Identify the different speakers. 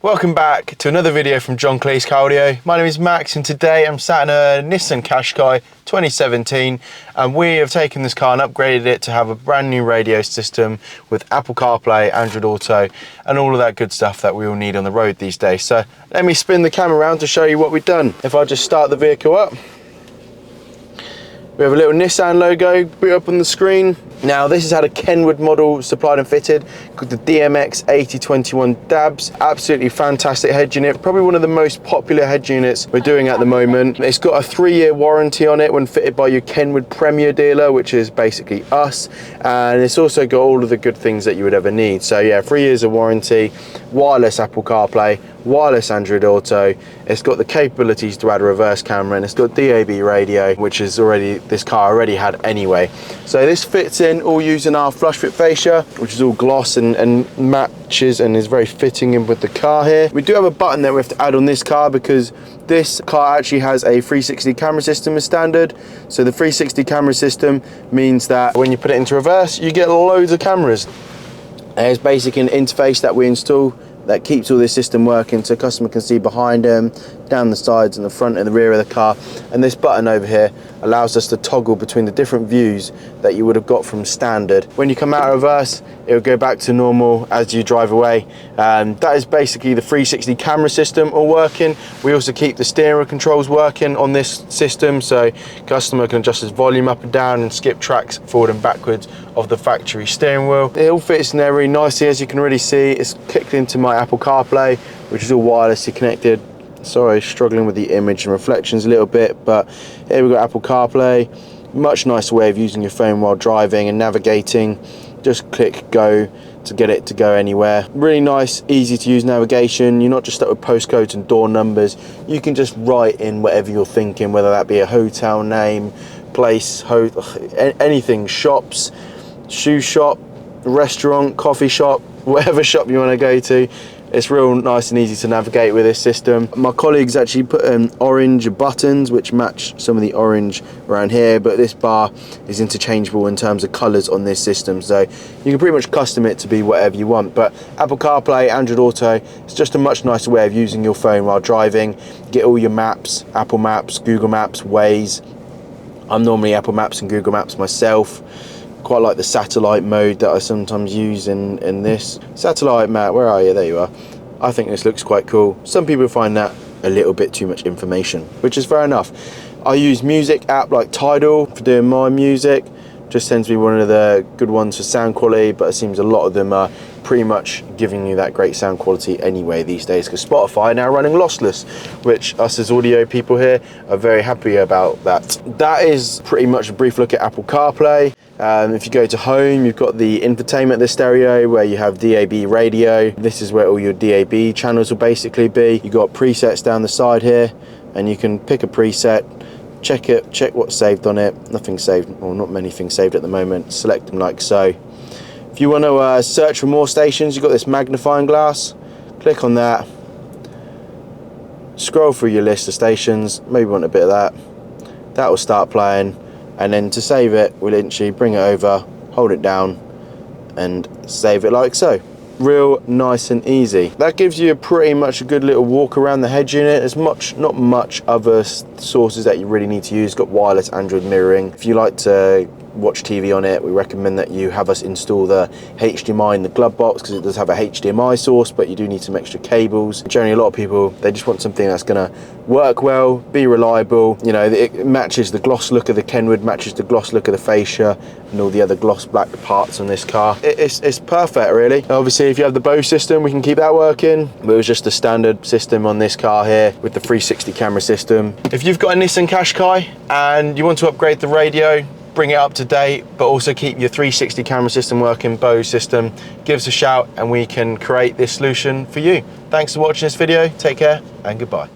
Speaker 1: Welcome back to another video from John Kleis Car. My name is Max and today I'm sat in a Nissan Qashqai 2017 and we have taken this car and upgraded it to have a brand new radio system with Apple CarPlay, Android Auto and all of that good stuff that we all need on the road these days. So let me spin the camera around to show you what we've done. If I just start the vehicle up, we have a little Nissan logo boot up on the screen. Now this has had a Kenwood model supplied and fitted called the DMX8021DABS. Absolutely fantastic head unit, probably one of the most popular head units we're doing at the moment. It's got a 3-year warranty on it when fitted by your Kenwood Premier dealer, which is basically us, and it's also got all of the good things that you would ever need. So yeah, 3 years of warranty, wireless Apple CarPlay, wireless Android Auto. It's got the capabilities to add a reverse camera, and it's got DAB radio, which is this car already had anyway. So this fits in all using our flush fit fascia, which is all gloss and matches and is very fitting in with the car here. We do have a button that we have to add on this car because this car actually has a 360 camera system as standard. So the 360 camera system means that when you put it into reverse, you get loads of cameras. There's basically an interface that we install that keeps all this system working so customer can see behind them, down the sides and the front and the rear of the car. And this button over here allows us to toggle between the different views that you would have got from standard. When you come out of reverse, it will go back to normal as you drive away. That is basically the 360 camera system all working. We also keep the steering controls working on this system, so customer can adjust his volume up and down and skip tracks forward and backwards of the factory steering wheel. It all fits in there really nicely, as you can already see. It's kicked into my Apple CarPlay, which is all wirelessly connected. Sorry, struggling with the image and reflections a little bit, but here we've got Apple CarPlay. Much nicer way of using your phone while driving and navigating. Just click go to get it to go anywhere. Really nice, easy to use navigation. You're not just stuck with postcodes and door numbers. You can just write in whatever you're thinking, whether that be a hotel name, place, anything, shops, shoe shop, restaurant, coffee shop, whatever shop you want to go to. It's real nice and easy to navigate with this system. My colleagues actually put orange buttons which match some of the orange around here, but this bar is interchangeable in terms of colours on this system, so you can pretty much custom it to be whatever you want. But Apple CarPlay, Android Auto, it's just a much nicer way of using your phone while driving. Get all your maps, Apple Maps, Google Maps, Waze. I'm normally Apple Maps and Google Maps myself. Quite like the satellite mode that I sometimes use in this. Satellite map, where are you? There you are. I think this looks quite cool. Some people find that a little bit too much information, which is fair enough. I use music app like Tidal for doing my music. Just tends to be one of the good ones for sound quality, but it seems a lot of them are pretty much giving you that great sound quality anyway these days, because Spotify are now running lossless, which us as audio people here are very happy about that. That is pretty much a brief look at Apple CarPlay. If you go to home, you've got the infotainment, the stereo, where you have DAB radio. This is where all your DAB channels will basically be. You've got presets down the side here, and you can pick a preset, check what's saved on it. Nothing saved, or not many things saved at the moment. Select them like so. If you want to search for more stations, you've got this magnifying glass. Click on that. Scroll through your list of stations. Maybe want a bit of that. That will start playing. And then to save it, we'll literally bring it over, hold it down, and save it like so. Real nice and easy. That gives you pretty much a good little walk around the head unit. There's not much other sources that you really need to use. It's got wireless Android mirroring. If you like to watch TV on it, we recommend that you have us install the HDMI in the glove box, because it does have a HDMI source, but you do need some extra cables. Generally, a lot of people, they just want something that's going to work well, be reliable. You know, it matches the gloss look of the Kenwood, matches the gloss look of the fascia and all the other gloss black parts on this car. It's perfect, really. Obviously, if you have the Bose system, we can keep that working, but it was just a standard system on this car here with the 360 camera system. If you've got a Nissan Qashqai and you want to upgrade the radio, bring it up to date, but also keep your 360 camera system working, Bose system, give us a shout and we can create this solution for you. Thanks for watching this video. Take care and goodbye.